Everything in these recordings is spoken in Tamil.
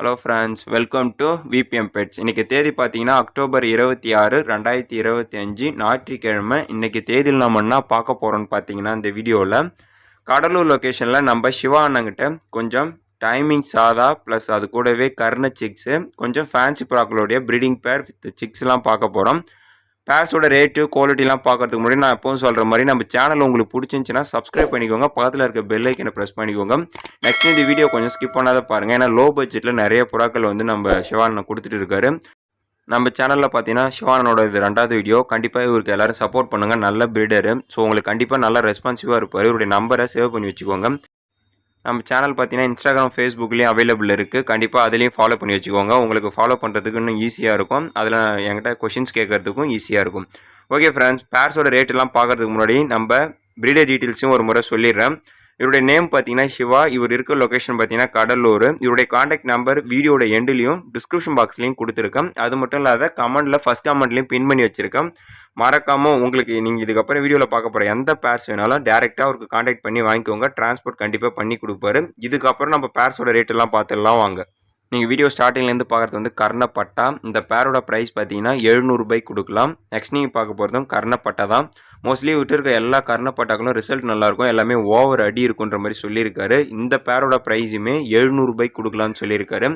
Hello friends, welcome to VPM pets. இன்றைக்கி தேதி பார்த்தீங்கன்னா அக்டோபர் 26, 2025 ஞாயிற்றுக்கிழமை. இன்றைக்கி தேதியில் நம்ம என்ன பார்க்க போகிறோம்னு பார்த்தீங்கன்னா, இந்த வீடியோவில் கடலூர் லொக்கேஷனில் நம்ம சிவா அண்ணங்கிட்ட கொஞ்சம் டைமிங் சாதா ப்ளஸ் அது கூடவே கர்ண சிக்ஸு, கொஞ்சம் ஃபேன்சி ப்ராக்களுடைய ப்ரீடிங் பேர் வித் சிக்ஸ்லாம் பார்க்க போகிறோம். பேர்ஸோட ரேட்டு குவாலிட்டிலாம் பார்க்கறதுக்கு முன்னாடி நான் எப்பவும் சொல்கிற மாதிரி நம்ம சேனல் உங்களுக்கு பிடிச்சிருந்துச்சின்னா சப்ஸ்கிரைப் பண்ணிக்கோங்க, பக்கத்தில் இருக்க பெல் ஐக்கனை ப்ரெஸ் பண்ணிக்கோங்க. நெக்ஸ்ட் இந்த வீடியோ கொஞ்சம் ஸ்கிப் பண்ணாத பாருங்கள், ஏன்னா லோ பட்ஜெட்டில் நிறைய புறாக்கள் வந்து நம்ம சிவானனை கொடுத்துட்டு இருக்காரு. நம்ம சேனலில் பார்த்தீங்கன்னா சிவானனோட இது 2வது வீடியோ. கண்டிப்பாக இவருக்கு எல்லோரும் சப்போர்ட் பண்ணுங்கள், நல்ல பிரீடரு. ஸோ உங்களுக்கு கண்டிப்பாக நல்லா ரெஸ்பான்சிவாக இருப்பார். இவருடைய நம்பரை சேவ் பண்ணி வச்சுக்கோங்க. நம்ம சேனல் பார்த்தீங்கன்னா இன்ஸ்டாகிராம், ஃபேஸ்புக்லேயும் அவைலபிள் இருக்குது. கண்டிப்பாக அதுலேயும் ஃபாலோ பண்ணி வச்சுக்கோங்க. உங்களுக்கு ஃபாலோ பண்ணுறதுக்கு இன்னும் ஈஸியாக இருக்கும். அதில் என்கிட்ட கொஷின்ஸ் கேட்குறதுக்கும் ஈஸியாக இருக்கும். ஓகே ஃப்ரெண்ட்ஸ், பேர்ஸோட ரேட்டெல்லாம் பார்க்குறதுக்கு முன்னாடி நம்ம ப்ரீடர் டீட்டெயில்ஸும் ஒரு முறை சொல்லிடுறேன். இவருடைய நேம் பார்த்தீங்கன்னா சிவா. இவர் இருக்க லொக்கேஷன் பார்த்தீங்கன்னா கடலூர். இவருடைய காண்டாக்ட் நம்பர் வீடியோட எண்ட்லேயும் டிஸ்கிரிப்ஷன் பாக்ஸ்லேயும் கொடுத்துருக்கேன். அது மட்டும் இல்லாத கமெண்ட்டில் ஃபஸ்ட் கமெண்ட்லேயும் பின் பண்ணி வச்சுருக்கேன். மறக்காமல் உங்களுக்கு நீங்கள் இதுக்கப்புறம் வீடியோவில் பார்க்க போகிற எந்த பேர்ஸ் வேணாலும் டேரெக்டாக அவருக்கு காண்டாக்ட் பண்ணி வாங்கிக்கோங்க. டிரான்ஸ்போர்ட் கண்டிப்பாக பண்ணி கொடுப்பாரு. இதுக்கப்புறம் நம்ம பேர்ஸோட ரேட்டெல்லாம் பார்த்துடலாம் வாங்க. நீங்கள் வீடியோ ஸ்டார்டிங்லேருந்து பார்க்குறது வந்து கர்ணப்பட்டா. இந்த பேரோட ப்ரைஸ் பார்த்தீங்கன்னா 700 ரூபாய்க்கு கொடுக்கலாம். நெக்ஸ்ட் நீங்கள் பார்க்க போகிறதும் கர்ணப்பட்டா தான். மோஸ்ட்லி விட்டு இருக்க எல்லா கர்ணப்பட்டாக்களும் ரிசல்ட் நல்லாயிருக்கும், எல்லாமே ஓவர் அடி இருக்குன்ற மாதிரி சொல்லியிருக்காரு. இந்த பேரோட ப்ரைஸுமே 700 ரூபாய்க்கு கொடுக்கலான்னு சொல்லியிருக்காரு.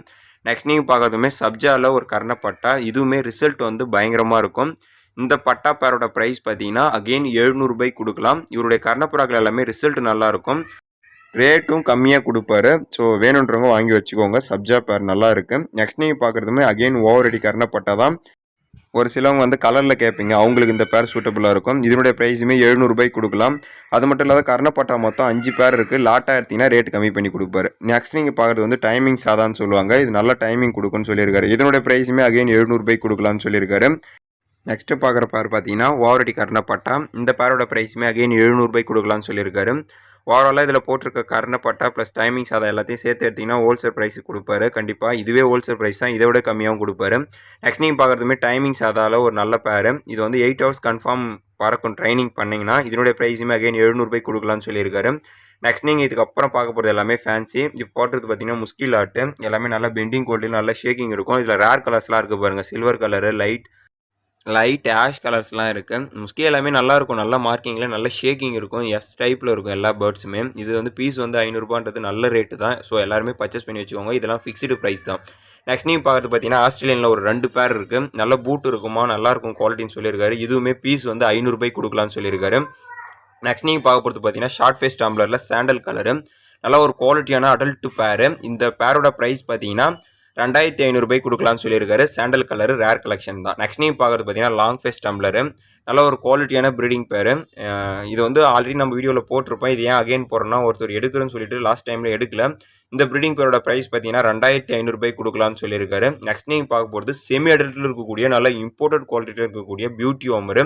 நெக்ஸ்ட் நீங்கள் பார்க்குறதுமே சப்ஜாவில் ஒரு கர்ணப்பட்டா. இதுவுமே ரிசல்ட் வந்து பயங்கரமாக இருக்கும். இந்த பட்டா பேரோட ப்ரைஸ் பார்த்தீங்கன்னா அகெயின் 700 ரூபாய்க்கு கொடுக்கலாம். இவருடைய கர்ணப்புறாக்கள் எல்லாமே ரிசல்ட் நல்லாயிருக்கும், ரேட்டும் கம்மியாக கொடுப்பாரு. ஸோ வேணுன்றவங்க வாங்கி வச்சுக்கோங்க. சப்ஜா பேர் நல்லா இருக்குது. நெக்ஸ்ட் நீங்கள் பார்க்குறதுமே அகெயின் ஓவர் அடி கர்ணப்பட்டா தான். ஒரு சிலவங்க வந்து கலரில் கேட்பீங்க, அவங்களுக்கு இந்த பேர் சூட்டபுளாக இருக்கும். இதனுடைய ப்ரைஸுமே 700 ரூபாய்க்கு கொடுக்கலாம். அது மட்டும் இல்லாத கர்ணப்பட்டா மொத்தம் 5 பேர் இருக்குது. லாட்டாக எடுத்திங்கன்னா ரேட் கம்மி பண்ணி கொடுப்பாரு. நெக்ஸ்ட் நீங்கள் பார்க்குறது வந்து டைமிங் சாதான்னு சொல்லுவாங்க. இது நல்ல டைமிங் கொடுக்குன்னு சொல்லியிருக்காரு. இதனுடைய ப்ரைஸுமே அகெயின் 700 ரூபாய்க்கு கொடுக்கலான்னு சொல்லியிருக்காரு. நெக்ஸ்ட்டு பார்க்குற பேர் பார்த்தீங்கன்னா ஓவரடி கர்ணப்பட்டா. இந்த பேரோட ப்ரைஸுமே அகெயின் 700 ரூபாய்க்கு கொடுக்கலான்னு சொல்லியிருக்காரு. ஓவராலாக இதில் போட்டிருக்க கர்ணப்பட்டா ப்ளஸ் டைமிங்ஸ் அதை எல்லாத்தையும் சேர்த்து எடுத்திங்கன்னா ஹோல்சேல் ப்ரைஸுக்கு கொடுப்பாரு. கண்டிப்பாக இதுவே ஹோல்சேல் ப்ரைஸ் தான், இதை விட கம்மியாகவும் கொடுப்பாரு. நெக்ஸ்ட் நீங்கள் பார்க்குறதுமே டைமிங்ஸ் அதால் ஒரு நல்ல பேர். இது வந்து 8 ஹவர்ஸ் கன்ஃபார்ம் பறக்கும் ட்ரைனிங் பண்ணிங்கன்னா இதனுடைய ப்ரைஸுமே அகெயின் 700 ரூபாய்க்கு கொடுக்கலான்னு சொல்லியிருக்காரு. நெக்ஸ்ட் நீங்கள் இதுக்கப்புறம் பார்க்க போகிறது எல்லாமே ஃபேன்சி. இப்போ போட்டுறது பார்த்தீங்கன்னா முஸ்கில் ஆட்டு. எல்லாமே நல்லா பெண்டிங் குவாலிட்டியில் நல்லா ஷேக்கிங் இருக்கும். இதில் ரேர் கலர்ஸ்லாம் இருக்குது பாருங்கள். சில்வர் கலரு, லைட் ஆஷ் கலர்ஸ்லாம் இருக்குது. முஸ்கி எல்லாமே நல்லாயிருக்கும், நல்ல மார்க்கிங்கில் நல்ல ஷேக்கிங் இருக்கும். எஸ் டைப்பில் இருக்கும் எல்லா பேர்ட்ஸுமே. இது வந்து பீஸ் வந்து 500 ரூபான்றது நல்ல ரேட்டு தான். ஸோ எல்லாருமே பர்ச்சேஸ் பண்ணி வச்சுக்கோங்க. இதெல்லாம் ஃபிக்ஸ்டு ப்ரைஸ் தான். நெக்ஸ்ட் நீங்கள் பார்க்குறது பார்த்தீங்கன்னா ஆஸ்திரேலியனில் ஒரு 2 பேர் இருக்குது. நல்ல பூட் இருக்குமா, நல்லாயிருக்கும் குவாலிட்டின்னு சொல்லியிருக்காரு. இதுவுமே பீஸ் வந்து 500 ரூபாய்க்கு கொடுக்கலான்னு சொல்லியிருக்காரு. நெக்ஸ்ட் நீங்கள் பார்க்க போகிறது பார்த்தீங்கன்னா ஷார்ட் ஃபேஸ் டம்ளரில் சாண்டல் கலரு. நல்ல ஒரு குவாலிட்டியான அடல்ட் பேரு. இந்த பேரோட ப்ரைஸ் பார்த்தீங்கன்னா 2500 ரூபாய்க்கு கொடுக்கலான்னு சொல்லியிருக்காரு. சாண்டல் கலரு ரேர் கலெக்ஷன் தான். நெக்ஸ்ட் நீங்கள் பார்க்குறது பார்த்தீங்கன்னா லாங் ஃபேஸ் டம்ளரு. நல்ல ஒரு குவாலிட்டியான ப்ரீடிங் பேர். இது வந்து ஆல்ரெடி நம்ம வீடியோவில் போட்டிருப்போம். இது ஏன் அகைன் போடுறோன்னா ஒருத்தர் எடுக்கிறேன்னு சொல்லிட்டு லாஸ்ட் டைமில் எடுக்கல. இந்த ப்ரீடிங் பேரோட ப்ரைஸ் பார்த்தீங்கன்னா 2500 ரூபாய்க்கு கொடுக்கலான்னு சொல்லியிருக்காரு. நெக்ஸ்ட் நீங்கள் பார்க்க போகிறது செமி அடல்ட்டில் இருக்கக்கூடிய நல்ல இம்போர்ட்டட் குவாலிட்டியில் இருக்கக்கூடிய பியூட்டி ஓமரு.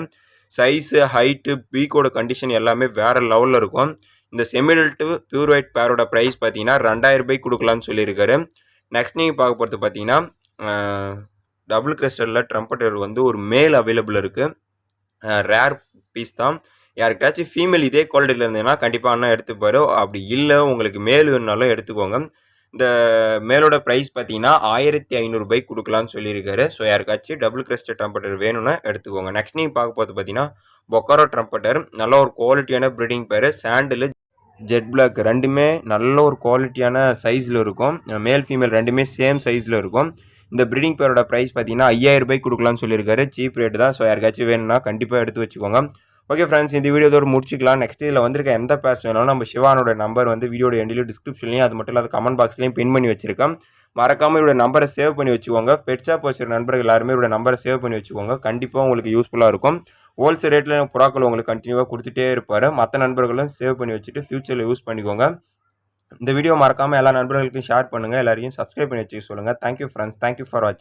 சைஸு, ஹைட்டு, பீக்கோட கண்டிஷன் எல்லாமே வேறு லெவலில் இருக்கும். இந்த செமி அடல்ட்டு பியூர் ஒயிட் பேரோட ப்ரைஸ் பார்த்தீங்கன்னா 2000 ரூபாய்க்கு கொடுக்கலான்னு சொல்லியிருக்காரு. நெக்ஸ்ட் நீங்கள் பார்க்க போகிறது பார்த்தீங்கன்னா டபுள் கிறிஸ்டலில் ட்ரம்பட்டர் வந்து ஒரு மேல் அவைலபிள் இருக்குது. ரேர் பீஸ் தான். யாருக்காச்சும் ஃபீமேல் இதே குவாலிட்டியில் இருந்ததுன்னா கண்டிப்பாக அண்ணா எடுத்துப்பார். அப்படி இல்லை உங்களுக்கு மேல் வேணுனாலும் எடுத்துக்கோங்க. இந்த மேலோட ப்ரைஸ் பார்த்தீங்கன்னா 1500 ரூபாய்க்கு கொடுக்கலான்னு சொல்லியிருக்காரு. ஸோ யாருக்காச்சும் டபுள் கிறிஸ்டல் ட்ரம்பட்டர் வேணும்னா எடுத்துக்கோங்க. நெக்ஸ்ட் நீங்கள் பார்க்க போகிறது பார்த்தீங்கன்னா பொக்காரோ ட்ரம்பட்டர். நல்ல ஒரு குவாலிட்டியான ப்ரீடிங் பேர். சாண்டில், ஜெட் பிளாக் ரெண்டுமே நல்ல ஒரு குவாலிட்டியான சைஸில் இருக்கும். மேல் ஃபீமேல் ரெண்டுமே சேம் சைஸில் இருக்கும். இந்த ப்ரீடிங் பேரோட ப்ரைஸ் பார்த்தீங்கன்னா 5000 ரூபாய்க்கு கொடுக்கலான்னு சொல்லியிருக்காரு. சீப் ரேட்டு தான். ஸோ யாருக்காச்சும் வேணும்னா கண்டிப்பாக எடுத்து வச்சுக்கோங்க. ஓகே ஃப்ரெண்ட்ஸ், இந்த வீடியோ இதோட முடிச்சிக்கலாம். நெக்ஸ்ட் இதில் வந்திருக்க எந்த பேர்ஸ் வேணாலும் நம்ம சிவானோட நம்பர் வந்து வீடியோட எண்டிலையும் டிஸ்கிரிப்ஷன்லையும் அது மட்டும் இல்லாத கமெண்ட் பாக்ஸ்லையும் பின் பண்ணி வச்சிருக்கேன். மறக்காமல் இவரோட நம்பரை சேவ் பண்ணி வச்சுக்கோங்க. பெட்ஸாக வச்சுருக்க நண்பர்கள் எல்லாருமே இவரோட நம்பரை சேவ் பண்ணி வச்சுக்கோங்க. கண்டிப்பாக உங்களுக்கு யூஸ்ஃபுல்லாக இருக்கும். ஹோல்சேல் ரேட்டில் புறாக்கள் உங்களுக்கு கண்டினியூவாக கொடுத்துட்டே இருப்பார். மற்ற நண்பர்களும் சேவ் பண்ணி வச்சுட்டு ஃப்யூச்சரில் யூஸ் பண்ணிக்கோங்க. இந்த வீடியோ மறக்காமல் எல்லா நண்பர்களுக்கும் ஷேர் பண்ணுங்கள். எல்லாரையும் சப்ஸ்கிரைப் பண்ணி வச்சுக்க சொல்லுங்கள். Thank you friends. தேங்க்யூ ஃபார் வாட்சிங்.